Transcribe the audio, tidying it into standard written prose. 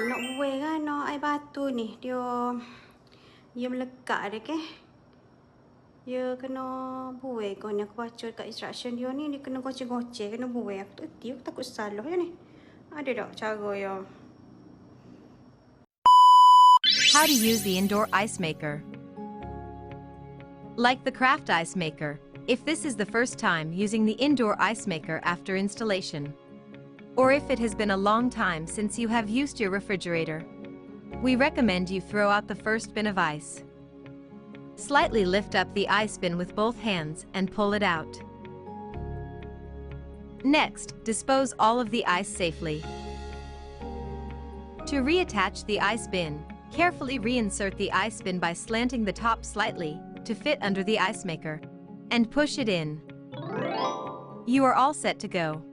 nak buai kan, nak air batu ni. Dia melekat dia ke. Dia kena buai kau ni. Aku baca kat instruction dia ni, dia kena goceh-goceh, kena buai. Aku tak erti, aku takut salah je ni. Ada tak cara ya? How to use the indoor ice maker. Like the craft ice maker, if this is the first time using the indoor ice maker after installation, or if it has been a long time since you have used your refrigerator, we recommend you throw out the first bin of ice. Slightly lift up the ice bin with both hands and pull it out. Next, dispose all of the ice safely. To reattach the ice bin, carefully reinsert the ice bin by slanting the top slightly to fit under the ice maker, and push it in. You are all set to go.